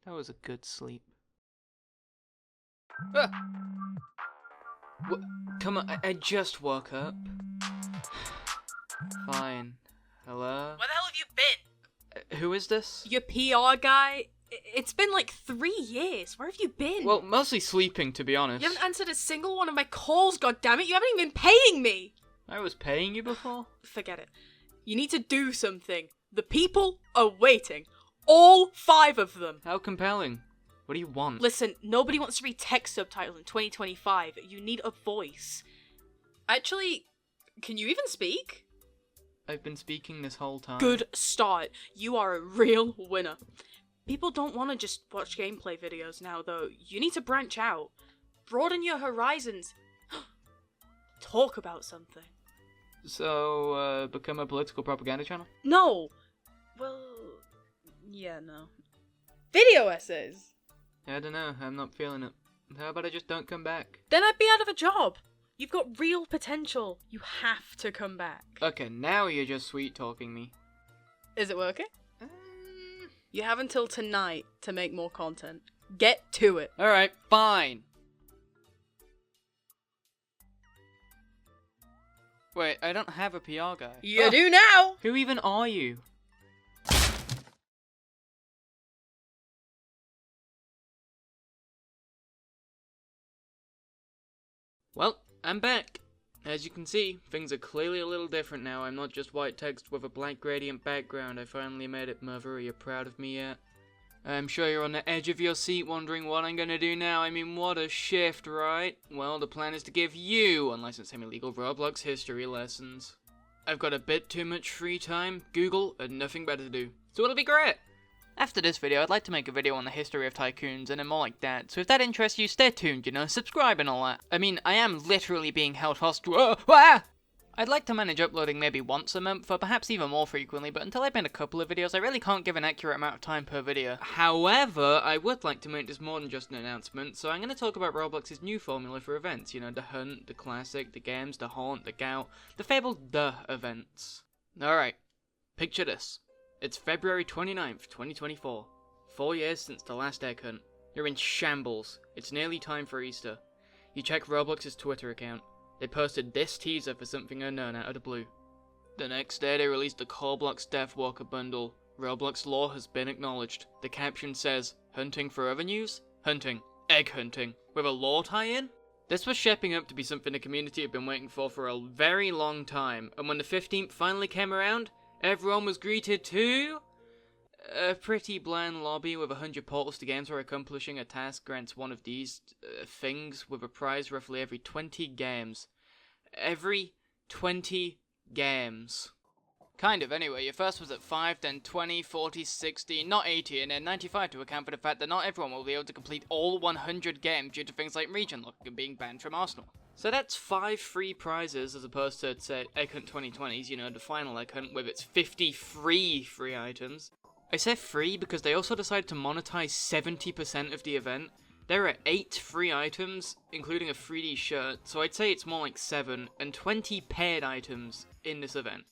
That was a good sleep. Ah! Come on, I just woke up. Fine. Hello? Where the hell have you been? Who is this? Your PR guy? It's been like 3 years. Where have you been? Well, mostly sleeping, to be honest. You haven't answered a single one of my calls, goddammit. You haven't even been paying me. I was paying you before? Forget it. You need to do something. The people are waiting. All 5 of them. How compelling. What do you want? Listen, nobody wants to read text subtitles in 2025. You need a voice. Actually, can you even speak? I've been speaking this whole time. Good start. You are a real winner. People don't want to just watch gameplay videos now, though. You need to branch out. Broaden your horizons. Talk about something. So, become a political propaganda channel? No. Well, yeah, no. Video essays. I don't know, I'm not feeling it. How about I just don't come back? Then I'd be out of a job. You've got real potential. You have to come back. Okay, now you're just sweet-talking me. Is it working? You have until tonight to make more content. Get to it. Alright, fine. Wait, I don't have a PR guy. You do now! Who even are you? Well, I'm back. As you can see, things are clearly a little different now. I'm not just white text with a black gradient background. I finally made it, Mother. Are you proud of me yet? I'm sure you're on the edge of your seat wondering what I'm gonna do now. I mean, what a shift, right? Well, the plan is to give you unlicensed semi-legal Roblox history lessons. I've got a bit too much free time, Google, and nothing better to do. So it'll be great! After this video, I'd like to make a video on the history of tycoons and more like that, so if that interests you, stay tuned, you know, subscribe and all that. I mean, I am literally being held hostage. I'd like to manage uploading maybe once a month, or perhaps even more frequently, but until I've made a couple of videos, I really can't give an accurate amount of time per video. However, I would like to make this more than just an announcement, so I'm going to talk about Roblox's new formula for events, you know, the hunt, the classic, the games, the haunt, the gout, the fabled the events. Alright, picture this. It's February 29th, 2024. 4 years since the last egg hunt. You're in shambles. It's nearly time for Easter. You check Roblox's Twitter account. They posted this teaser for something unknown out of the blue. The next day they released the Roblox Deathwalker bundle. Roblox lore has been acknowledged. The caption says, "Hunting for other news? Hunting. Egg hunting. With a lore tie-in?" This was shaping up to be something the community had been waiting for a very long time, and when the 15th finally came around, everyone was greeted to a pretty bland lobby with 100 portals to games where accomplishing a task grants one of these things with a prize roughly every 20 games. Every 20 games. Kind of, anyway. Your first was at 5, then 20, 40, 60, not 80, and then 95 to account for the fact that not everyone will be able to complete all 100 games due to things like region lock and being banned from Arsenal. So that's 5 free prizes as opposed to, say, Egg Hunt 2020's, you know, the final Egg Hunt with its 53 free items. I say free because they also decided to monetize 70% of the event. There are 8 free items, including a 3D shirt, so I'd say it's more like 7, and 20 paid items in this event.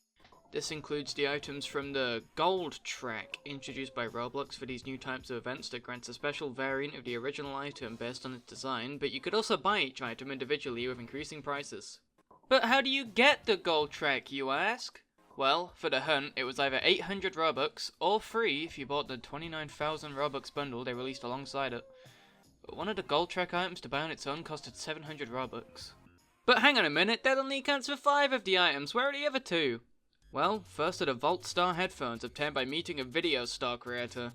This includes the items from the Gold track, introduced by Roblox for these new types of events that grants a special variant of the original item based on its design, but you could also buy each item individually with increasing prices. But how do you get the Gold track, you ask? Well, for the hunt, it was either 800 Robux, or free if you bought the 29,000 Robux bundle they released alongside it. But one of the Gold track items to buy on its own costed 700 Robux. But hang on a minute, that only accounts for 5 of the items, where are the other 2? Well, first are the Vault Star headphones obtained by meeting a video star creator.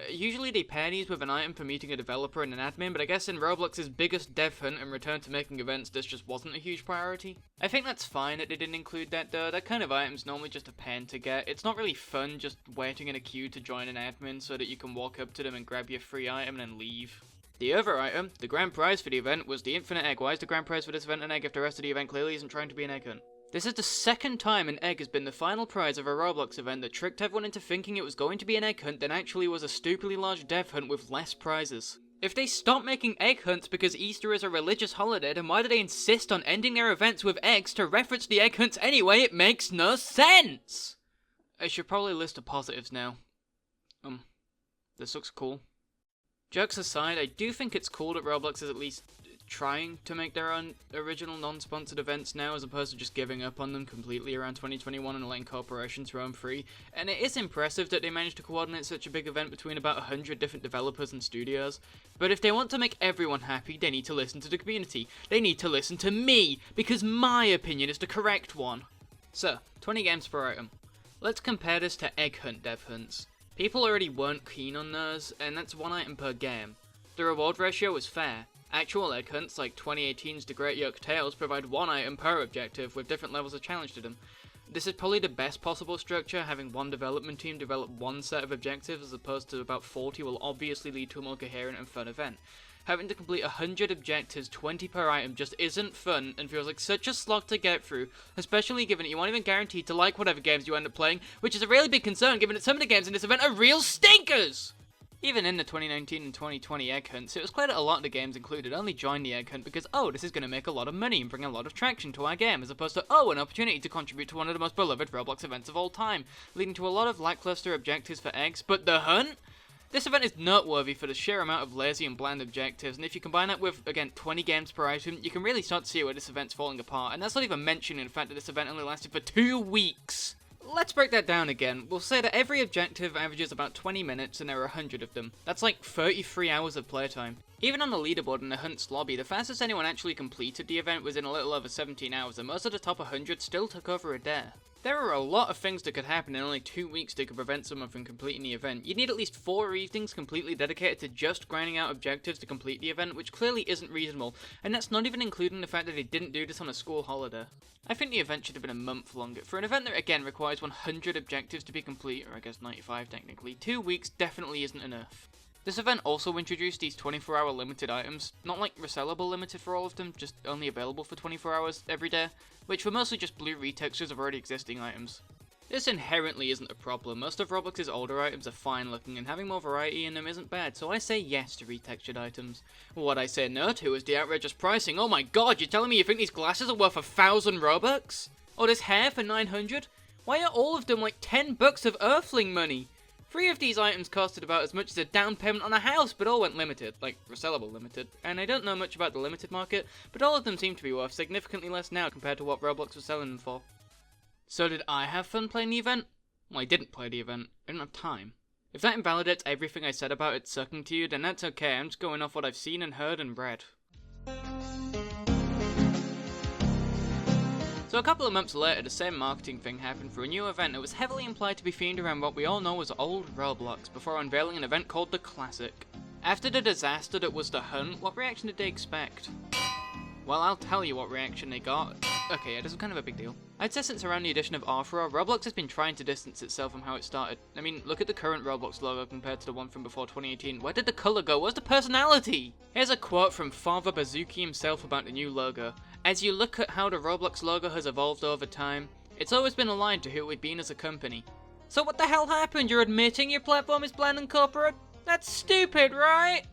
Usually they pair these with an item for meeting a developer and an admin, but I guess in Roblox's biggest dev hunt and return to making events, this just wasn't a huge priority. I think that's fine that they didn't include that though. That kind of item's normally just a pain to get. It's not really fun just waiting in a queue to join an admin so that you can walk up to them and grab your free item and then leave. The other item, the grand prize for the event, was the infinite egg. Why is the grand prize for this event an egg if the rest of the event clearly isn't trying to be an egg hunt? This is the second time an egg has been the final prize of a Roblox event that tricked everyone into thinking it was going to be an egg hunt, then actually was a stupidly large dev hunt with less prizes. If they stop making egg hunts because Easter is a religious holiday, then why do they insist on ending their events with eggs to reference the egg hunts anyway? It makes no sense! I should probably list the positives now. This looks cool. Jokes aside, I do think it's cool that Roblox is at least trying to make their own original non-sponsored events now, as opposed to just giving up on them completely around 2021 and letting corporations roam free. And it is impressive that they managed to coordinate such a big event between about 100 different developers and studios. But if they want to make everyone happy, they need to listen to the community. They need to listen to me, because my opinion is the correct one. So, 20 games per item. Let's compare this to Egg Hunt dev hunts. People already weren't keen on those, and that's 1 item per game. The reward ratio was fair. Actual egg hunts, like 2018's The Great Yolk Tales, provide 1 item per objective, with different levels of challenge to them. This is probably the best possible structure. Having one development team develop one set of objectives as opposed to about 40 will obviously lead to a more coherent and fun event. Having to complete 100 objectives, 20 per item, just isn't fun and feels like such a slog to get through, especially given that you aren't even guaranteed to like whatever games you end up playing, which is a really big concern given that some of the games in this event are real stinkers! Even in the 2019 and 2020 egg hunts, it was clear that a lot of the games included only joined the egg hunt because, oh, this is going to make a lot of money and bring a lot of traction to our game, as opposed to, oh, an opportunity to contribute to one of the most beloved Roblox events of all time, leading to a lot of lackluster objectives for eggs. But the hunt? This event is noteworthy for the sheer amount of lazy and bland objectives, and if you combine that with, again, 20 games per item, you can really start to see where this event's falling apart, and that's not even mentioning the fact that this event only lasted for 2 weeks. Let's break that down again. We'll say that every objective averages about 20 minutes and there are 100 of them. That's like 33 hours of playtime. Even on the leaderboard in the Hunt's lobby, the fastest anyone actually completed the event was in a little over 17 hours, and most of the top 100 still took over a day. There are a lot of things that could happen in only 2 weeks that could prevent someone from completing the event. You'd need at least 4 evenings completely dedicated to just grinding out objectives to complete the event, which clearly isn't reasonable, and that's not even including the fact that they didn't do this on a school holiday. I think the event should have been a month longer. For an event that again requires 100 objectives to be complete, or I guess 95 technically, 2 weeks definitely isn't enough. This event also introduced these 24-hour limited items, not like resellable limited for all of them, just only available for 24 hours every day, which were mostly just blue retextures of already existing items. This inherently isn't a problem. Most of Roblox's older items are fine looking, and having more variety in them isn't bad, so I say yes to retextured items. What I say no to is the outrageous pricing. Oh my god, you're telling me you think these glasses are worth 1,000 Robux? Or this hair for 900? Why are all of them like 10 bucks of Earthling money? 3 of these items costed about as much as a down payment on a house, but all went limited, like resellable limited. And I don't know much about the limited market, but all of them seem to be worth significantly less now compared to what Roblox was selling them for. So did I have fun playing the event? Well, I didn't play the event. I didn't have time. If that invalidates everything I said about it sucking to you, then that's okay. I'm just going off what I've seen and heard and read. So a couple of months later, the same marketing thing happened for a new event that was heavily implied to be themed around what we all know as old Roblox, before unveiling an event called the Classic. After the disaster that was the Hunt, what reaction did they expect? Well, I'll tell you what reaction they got. Okay, yeah, this is kind of a big deal. I'd say since around the addition of Arthur, Roblox has been trying to distance itself from how it started. I mean, look at the current Roblox logo compared to the one from before 2018. Where did the colour go? Where's the personality? Here's a quote from Father Bazooki himself about the new logo. As you look at how the Roblox logo has evolved over time, it's always been aligned to who we've been as a company. So what the hell happened? You're admitting your platform is bland and corporate? That's stupid, right?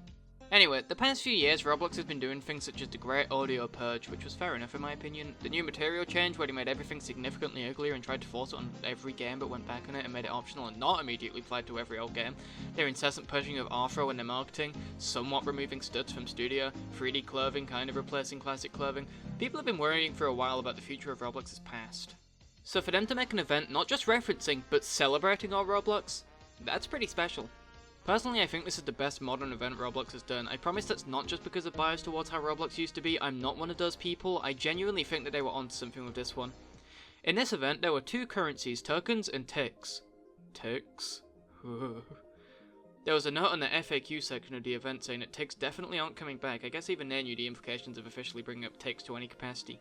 Anyway, the past few years, Roblox has been doing things such as the Great Audio Purge, which was fair enough in my opinion, the new material change where they made everything significantly uglier and tried to force it on every game but went back on it and made it optional and not immediately applied to every old game, their incessant pushing of Afro in their marketing, somewhat removing studs from studio, 3D clothing kind of replacing classic clothing. People have been worrying for a while about the future of Roblox's past. So for them to make an event not just referencing, but celebrating our Roblox, that's pretty special. Personally, I think this is the best modern event Roblox has done. I promise that's not just because of bias towards how Roblox used to be. I'm not one of those people. I genuinely think that they were onto something with this one. In this event, there were 2 currencies, tokens and ticks. Ticks? There was a note on the FAQ section of the event saying that ticks definitely aren't coming back. I guess even they knew the implications of officially bringing up ticks to any capacity.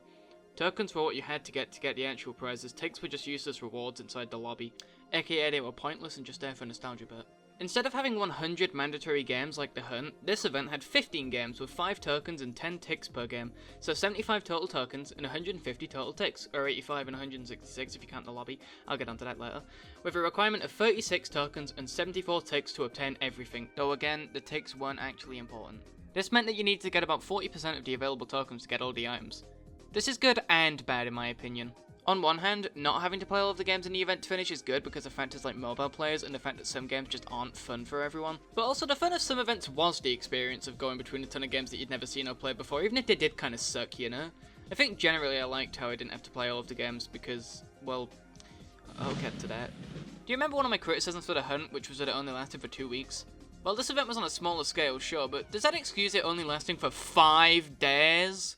Tokens were what you had to get the actual prizes. Ticks were just useless rewards inside the lobby. AKA they were pointless and just there for nostalgia bit. Instead of having 100 mandatory games like the Hunt, this event had 15 games with 5 tokens and 10 ticks per game, so 75 total tokens and 150 total ticks, or 85 and 166 if you count the lobby, I'll get onto that later, with a requirement of 36 tokens and 74 ticks to obtain everything, though again, the ticks weren't actually important. This meant that you needed to get about 40% of the available tokens to get all the items. This is good and bad in my opinion. On one hand, not having to play all of the games in the event to finish is good because of factors like mobile players and the fact that some games just aren't fun for everyone. But also the fun of some events was the experience of going between a ton of games that you'd never seen or played before, even if they did kind of suck, you know? I think generally I liked how I didn't have to play all of the games because, well, I'll get to that. Do you remember one of my criticisms for The Hunt, which was that it only lasted for 2 weeks? Well, this event was on a smaller scale, sure, but does that excuse it only lasting for 5 days?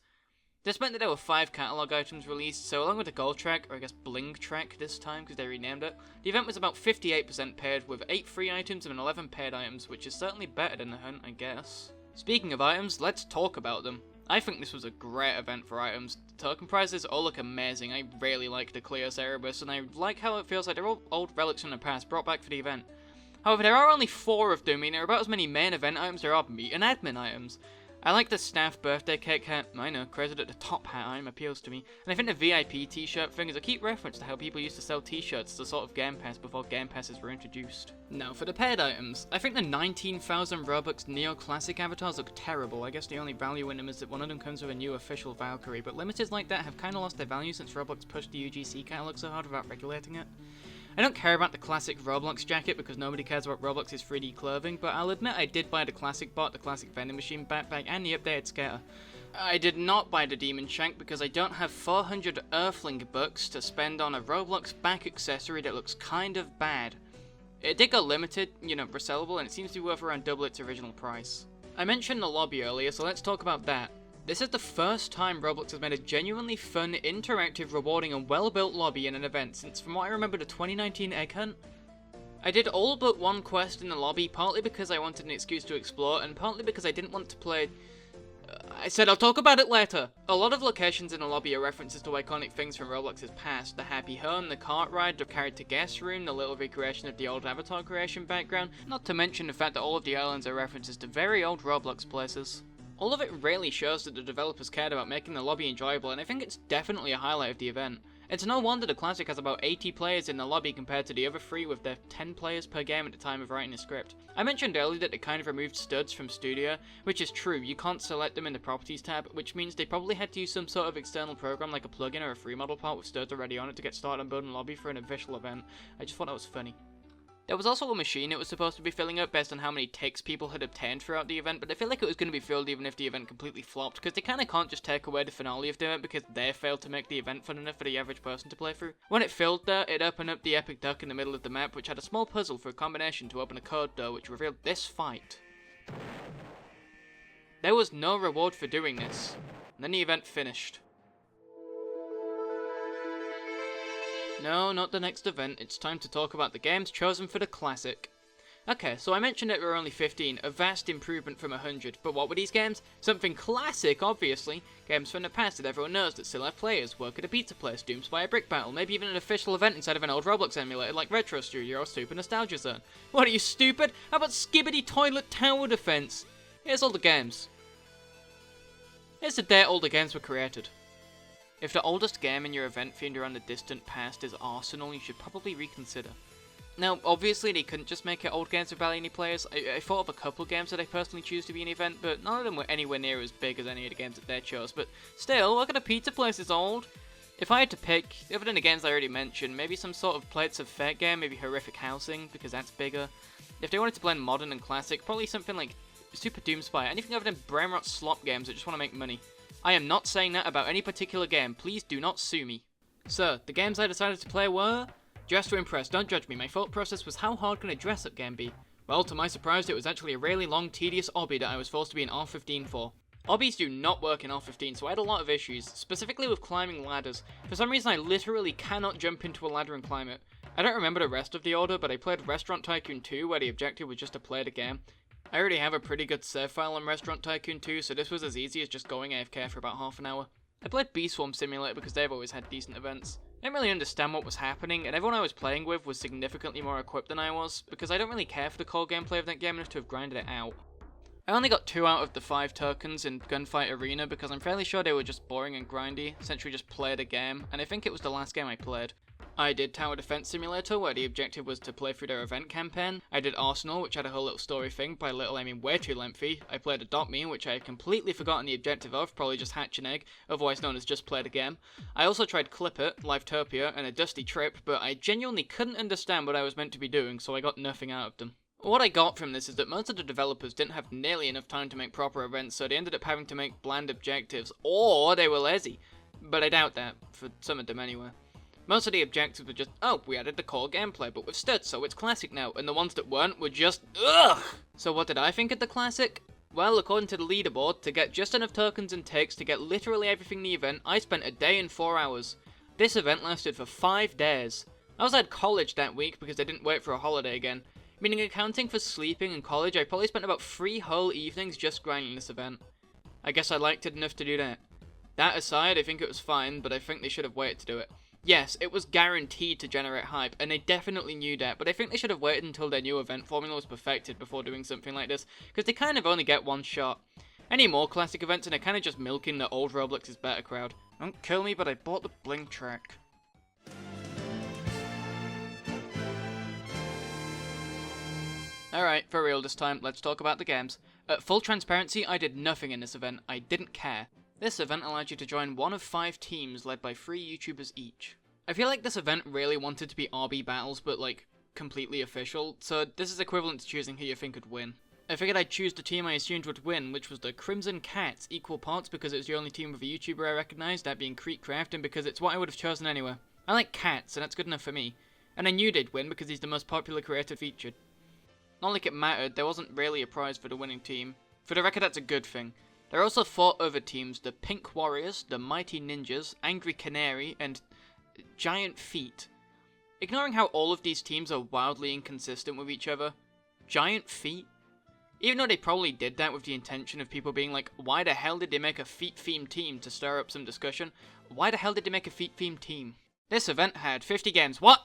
This meant that there were 5 catalogue items released, so along with the gold track, or I guess bling track this time because they renamed it, the event was about 58% paired with 8 free items and 11 paired items, which is certainly better than The Hunt, I guess. Speaking of items, let's talk about them. I think this was a great event for items. The token prizes all look amazing. I really like the Cleos Erebus, and I like how it feels like they're all old relics from the past brought back for the event. However, there are only 4 of them, and there are about as many main event items there are meet and admin items. I like the staff birthday cake hat, I know, credited the top hat item appeals to me, and I think the VIP t-shirt thing is a cute reference to how people used to sell t-shirts as a sort of Game Pass before Game Passes were introduced. Now for the paired items, I think the 19,000 Robux Neo Classic avatars look terrible. I guess the only value in them is that one of them comes with a new official Valkyrie, but limiteds like that have kinda lost their value since Roblox pushed the UGC catalog so hard without regulating it. I don't care about the classic Roblox jacket because nobody cares about Roblox's 3D clothing, but I'll admit I did buy the classic bot, the classic vending machine backpack, and the updated skater. I did not buy the Demon Shank because I don't have 400 Earthling bucks to spend on a Roblox back accessory that looks kind of bad. It did go limited, you know, resellable, and it seems to be worth around double its original price. I mentioned the lobby earlier, so let's talk about that. This is the first time Roblox has made a genuinely fun, interactive, rewarding and well-built lobby in an event since, from what I remember, the 2019 Egg Hunt. I did all but one quest in the lobby, partly because I wanted an excuse to explore, and partly because I didn't want to play... I said I'll talk about it later! A lot of locations in the lobby are references to iconic things from Roblox's past. The Happy Home, the Cart Ride, the Carried to Guest Room, the little recreation of the old avatar creation background, not to mention the fact that all of the islands are references to very old Roblox places. All of it really shows that the developers cared about making the lobby enjoyable, and I think it's definitely a highlight of the event. It's no wonder the Classic has about 80 players in the lobby compared to the other 3 with their 10 players per game at the time of writing the script. I mentioned earlier that they kind of removed studs from Studio, which is true, you can't select them in the Properties tab, which means they probably had to use some sort of external program like a plugin or a free model part with studs already on it to get started on building a lobby for an official event. I just thought that was funny. There was also a machine it was supposed to be filling up based on how many ticks people had obtained throughout the event, but I feel like it was going to be filled even if the event completely flopped, because they kind of can't just take away the finale of the event because they failed to make the event fun enough for the average person to play through. When it filled though, it opened up the epic duck in the middle of the map, which had a small puzzle for a combination to open a code door, which revealed this fight. There was no reward for doing this, and then the event finished. No, not the next event, it's time to talk about the games chosen for the Classic. Okay, so I mentioned that there were only 15, a vast improvement from 100, but what were these games? Something classic, obviously. Games from the past that everyone knows that still have players, work at a pizza place, doomed by a brick battle, maybe even an official event inside of an old Roblox emulator like Retro Studio or Super Nostalgia Zone. What are you, stupid? How about Skibbity Toilet Tower Defense? Here's all the games. Here's the date all the games were created. If the oldest game in your event themed around the distant past is Arsenal, you should probably reconsider. Now, obviously they couldn't just make it old games with barely any players. I thought of a couple games that I personally choose to be an event, but none of them were anywhere near as big as any of the games that they chose. But still, look at a pizza place is old. If I had to pick, other than the games I already mentioned, maybe some sort of Plates of Fate game, maybe Horrific Housing, because that's bigger. If they wanted to blend modern and classic, probably something like Super Doomspy, anything other than brainrot slop games that just want to make money. I am not saying that about any particular game, please do not sue me. So, the games I decided to play were... Dress to Impress, don't judge me, my thought process was how hard can a dress up game be? Well, to my surprise, it was actually a really long, tedious obby that I was forced to be in R15 for. Obbies do not work in R15, so I had a lot of issues, specifically with climbing ladders. For some reason I literally cannot jump into a ladder and climb it. I don't remember the rest of the order, but I played Restaurant Tycoon 2, where the objective was just to play the game. I already have a pretty good save file on Restaurant Tycoon 2, so this was as easy as just going AFK for about half an hour. I played Bee Swarm Simulator because they've always had decent events. I didn't really understand what was happening, and everyone I was playing with was significantly more equipped than I was, because I don't really care for the core gameplay of that game enough to have grinded it out. I only got 2 out of the 5 tokens in Gunfight Arena because I'm fairly sure they were just boring and grindy, essentially just play the game, and I think it was the last game I played. I did Tower Defense Simulator, where the objective was to play through their event campaign. I did Arsenal, which had a whole little story thing. By little, I mean way too lengthy. I played Adopt Me, which I had completely forgotten the objective of, probably just hatch an egg, otherwise known as just play the game. I also tried Clip It, Livetopia, and a Dusty Trip, but I genuinely couldn't understand what I was meant to be doing, so I got nothing out of them. What I got from this is that most of the developers didn't have nearly enough time to make proper events, so they ended up having to make bland objectives, or they were lazy. But I doubt that, for some of them anyway. Most of the objectives were just, oh, we added the core gameplay, but with studs, so it's classic now, and the ones that weren't were just, ugh! So what did I think of the classic? Well, according to the leaderboard, to get just enough tokens and ticks to get literally everything in the event, I spent a day and 4 hours. This event lasted for 5 days. I was at college that week because I didn't wait for a holiday again. Meaning accounting for sleeping in college, I probably spent about 3 whole evenings just grinding this event. I guess I liked it enough to do that. That aside, I think it was fine, but I think they should have waited to do it. Yes, it was guaranteed to generate hype, and they definitely knew that, but I think they should have waited until their new event formula was perfected before doing something like this, because they kind of only get one shot. Any more classic events and they're kind of just milking the old Roblox is better crowd. Don't kill me, but I bought the Blink track. Alright, for real this time, let's talk about the games. Full transparency, I did nothing in this event, I didn't care. This event allowed you to join one of 5 teams led by 3 YouTubers each. I feel like this event really wanted to be RB battles, but like, completely official, so this is equivalent to choosing who you think could win. I figured I'd choose the team I assumed would win, which was the Crimson Cats, equal parts because it was the only team with a YouTuber I recognised, that being Creekcraft, and because it's what I would have chosen anyway. I like cats, and that's good enough for me. And I knew they'd win because he's the most popular creator featured. Not like it mattered, there wasn't really a prize for the winning team. For the record, that's a good thing. There are also 4 other teams, the Pink Warriors, the Mighty Ninjas, Angry Canary, and Giant Feet. Ignoring how all of these teams are wildly inconsistent with each other, Giant Feet? Even though they probably did that with the intention of people being like, why the hell did they make a feet-themed team to stir up some discussion? Why the hell did they make a feet-themed team? This event had 50 games. What?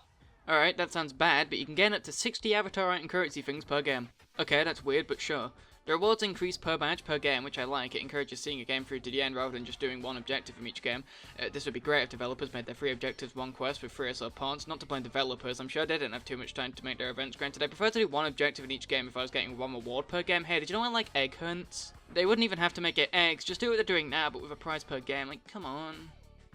Alright, that sounds bad, but you can gain up to 60 avatar item currency things per game. Okay, that's weird, but sure. The rewards increase per badge per game, which I like. It encourages seeing a game through to the end rather than just doing one objective from each game. This would be great if developers made their 3 objectives 1 quest with 3 or so parts. Not to blame developers, I'm sure they didn't have too much time to make their events. Granted, I prefer to do 1 objective in each game if I was getting 1 reward per game. Hey, did you know I like egg hunts? They wouldn't even have to make it eggs, just do what they're doing now, but with a prize per game. Like, come on.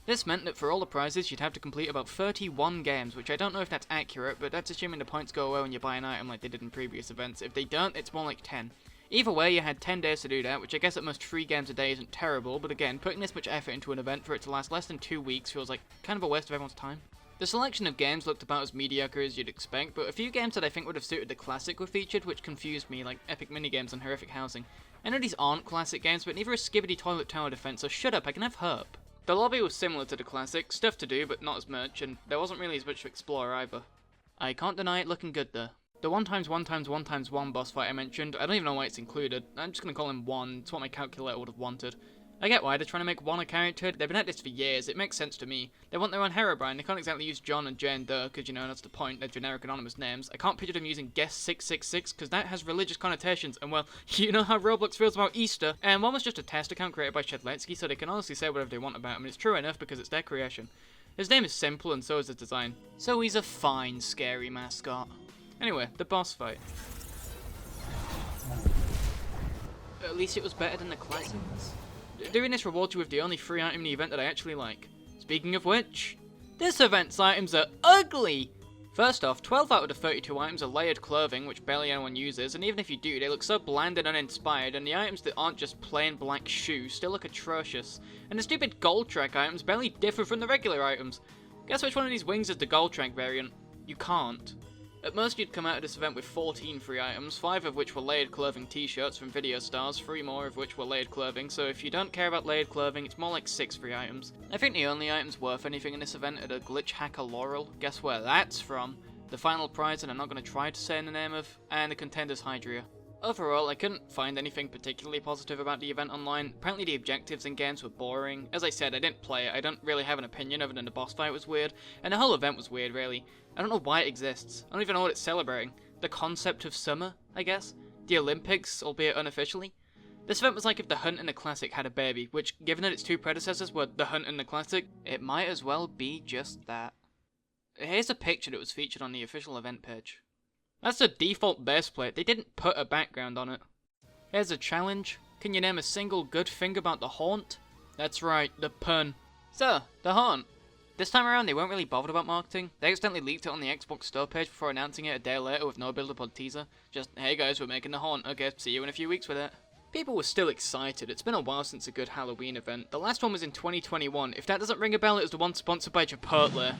This meant that for all the prizes, you'd have to complete about 31 games, which I don't know if that's accurate, but that's assuming the points go away when you buy an item like they did in previous events. If they don't, it's more like 10. Either way, you had 10 days to do that, which I guess at most 3 games a day isn't terrible, but again, putting this much effort into an event for it to last less than 2 weeks feels like kind of a waste of everyone's time. The selection of games looked about as mediocre as you'd expect, but a few games that I think would have suited the Classic were featured, which confused me, like epic minigames and horrific housing. I know these aren't Classic games, but neither is Skibidi Toilet Tower Defense, so shut up, I can have herp. The lobby was similar to the Classic, stuff to do, but not as much, and there wasn't really as much to explore either. I can't deny it looking good though. The 1x1x1x1 boss fight I mentioned, I don't even know why it's included. I'm just gonna call him 1, it's what my calculator would have wanted. I get why they're trying to make 1 a character, they've been at this for years, it makes sense to me. They want their own Herobrine, they can't exactly use John and Jane Doe, because you know, that's the point, they're generic anonymous names. I can't picture them using Guest 666, because that has religious connotations, and well, you know how Roblox feels about Easter. And 1 was just a test account created by Shedletsky, so they can honestly say whatever they want about him, and it's true enough because it's their creation. His name is simple, and so is his design. So he's a fine, scary mascot. Anyway, the boss fight. At least it was better than the classics. Doing this rewards you with the only free item in the event that I actually like. Speaking of which, this event's items are ugly! First off, 12 out of the 32 items are layered clothing, which barely anyone uses, and even if you do, they look so bland and uninspired, and the items that aren't just plain black shoes still look atrocious. And the stupid gold track items barely differ from the regular items. Guess which one of these wings is the gold track variant? You can't. At most you'd come out of this event with 14 free items, 5 of which were layered clothing t-shirts from video stars, 3 more of which were layered clothing, so if you don't care about layered clothing, it's more like 6 free items. I think the only items worth anything in this event are the Glitch Hacker Laurel, guess where that's from, the final prize that I'm not going to try to say in the name of, and the Contender's Hydria. Overall, I couldn't find anything particularly positive about the event online. Apparently the objectives in games were boring. As I said, I didn't play it, I don't really have an opinion other than the boss fight was weird, and the whole event was weird really. I don't know why it exists. I don't even know what it's celebrating. The concept of summer, I guess? The Olympics, albeit unofficially? This event was like if The Hunt and the Classic had a baby, which, given that its 2 predecessors were The Hunt and the Classic, it might as well be just that. here's a picture that was featured on the official event page. That's the default base plate, they didn't put a background on it. Here's a challenge. Can you name a single good thing about the haunt? That's right, the pun. So, the haunt. This time around, they weren't really bothered about marketing. They accidentally leaked it on the Xbox store page before announcing it a day later with no build-up or teaser. Just, hey guys, we're making the haunt. Okay, see you in a few weeks with it. People were still excited. It's been a while since a good Halloween event. The last one was in 2021. If that doesn't ring a bell, it was the one sponsored by Chipotle.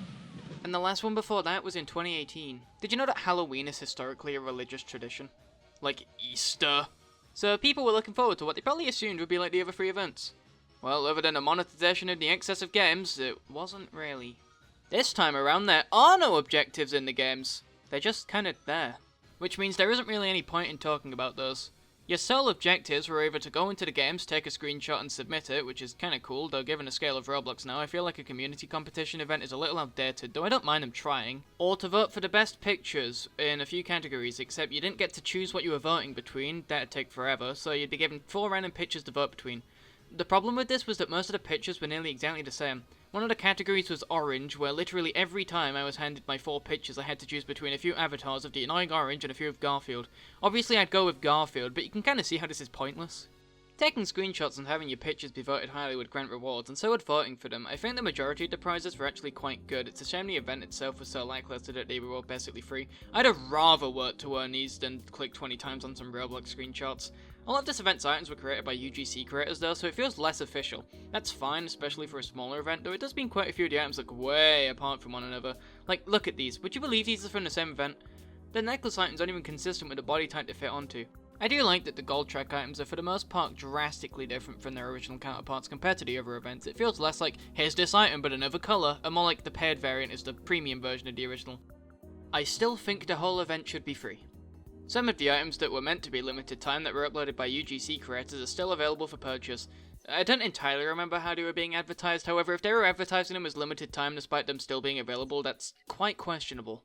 And the last one before that was in 2018. Did you know that Halloween is historically a religious tradition? Like Easter. So people were looking forward to what they probably assumed would be like the other 3 events. Well, other than a monetization of the excess of games, it wasn't really. This time around, there are no objectives in the games. They're just kind of there. Which means there isn't really any point in talking about those. Your sole objectives were either to go into the games, take a screenshot and submit it, which is kinda cool, though given the scale of Roblox now, I feel like a community competition event is a little outdated, though I don't mind them trying. Or to vote for the best pictures in a few categories, except you didn't get to choose what you were voting between, that'd take forever, so you'd be given 4 random pictures to vote between. The problem with this was that most of the pictures were nearly exactly the same. One of the categories was orange, where literally every time I was handed my 4 pictures I had to choose between a few avatars of the annoying orange and a few of Garfield. Obviously I'd go with Garfield, but you can kinda see how this is pointless. Taking screenshots and having your pictures be voted highly would grant rewards, and so would voting for them. I think the majority of the prizes were actually quite good. It's a shame the event itself was so lackluster that they were all basically free. I'd have rather worked to earn these than click 20 times on some Roblox screenshots. A lot of this event's items were created by UGC creators though, so it feels less official. That's fine, especially for a smaller event, though it does mean quite a few of the items look way apart from one another. Like, look at these. Would you believe these are from the same event? The necklace items aren't even consistent with the body type they fit onto. I do like that the gold track items are for the most part drastically different from their original counterparts compared to the other events. It feels less like, here's this item but another colour, and more like the paired variant is the premium version of the original. I still think the whole event should be free. Some of the items that were meant to be limited time that were uploaded by UGC creators are still available for purchase. I don't entirely remember how they were being advertised, however if they were advertising them as limited time despite them still being available, that's quite questionable.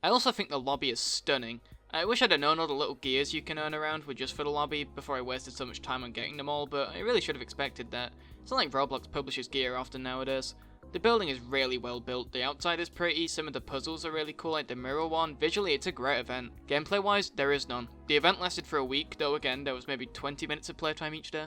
I also think the lobby is stunning. I wish I'd have known all the little gears you can earn around were just for the lobby before I wasted so much time on getting them all, but I really should have expected that. It's not like Roblox publishes gear often nowadays. The building is really well built, the outside is pretty, some of the puzzles are really cool like the mirror one. Visually it's a great event. Gameplay wise, there is none. The event lasted for a week, though again there was maybe 20 minutes of playtime each day.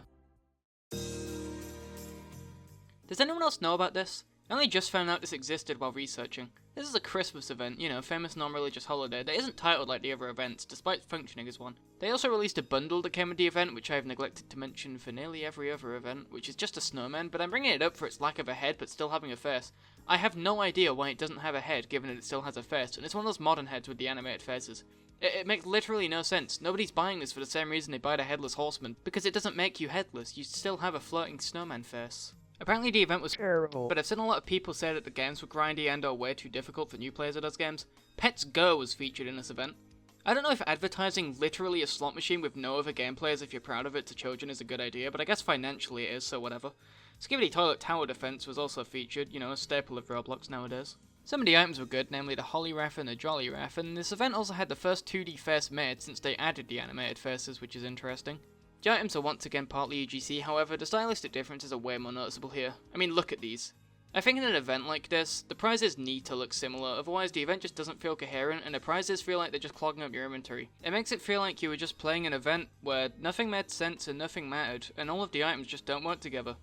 Does anyone else know about this? I only just found out this existed while researching. This is a Christmas event, you know, famous non-religious holiday that isn't titled like the other events, despite functioning as one. They also released a bundle that came with the event, which I have neglected to mention for nearly every other event, which is just a snowman, but I'm bringing it up for its lack of a head but still having a face. I have no idea why it doesn't have a head given that it still has a face, and it's one of those modern heads with the animated faces. It makes literally no sense. Nobody's buying this for the same reason they buy the Headless Horseman, because it doesn't make you headless, you still have a floating snowman face. Apparently the event was terrible, but I've seen a lot of people say that the games were grindy and or way too difficult for new players of those games. Pets Go was featured in this event. I don't know if advertising literally a slot machine with no other gameplay as if you're proud of it to children is a good idea, but I guess financially it is, so whatever. Skibidi Toilet Tower Defense was also featured, you know, a staple of Roblox nowadays. Some of the items were good, namely the Holly Ref and the Jolly Ref, and this event also had the first 2D face made since they added the animated faces, which is interesting. The items are once again partly UGC, however, the stylistic differences are way more noticeable here. I mean, look at these. I think in an event like this, the prizes need to look similar, otherwise the event just doesn't feel coherent and the prizes feel like they're just clogging up your inventory. It makes it feel like you were just playing an event where nothing made sense and nothing mattered, and all of the items just don't work together.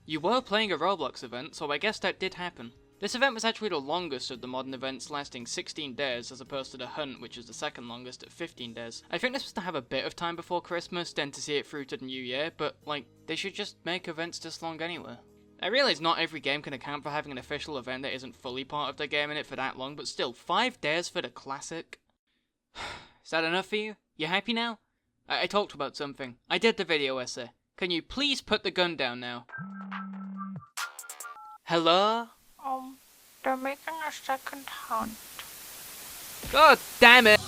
You were playing a Roblox event, so I guess that did happen. This event was actually the longest of the modern events, lasting 16 days as opposed to the Hunt, which is the second longest at 15 days. I think this was to have a bit of time before Christmas, then to see it through to the new year, but like, they should just make events this long anyway. I realise not every game can account for having an official event that isn't fully part of their game in it for that long, but still, 5 days for the classic? Is that enough for you? You happy now? I talked about something. I did the video essay. Can you please put the gun down now? Hello? They're making a second hunt. God damn it!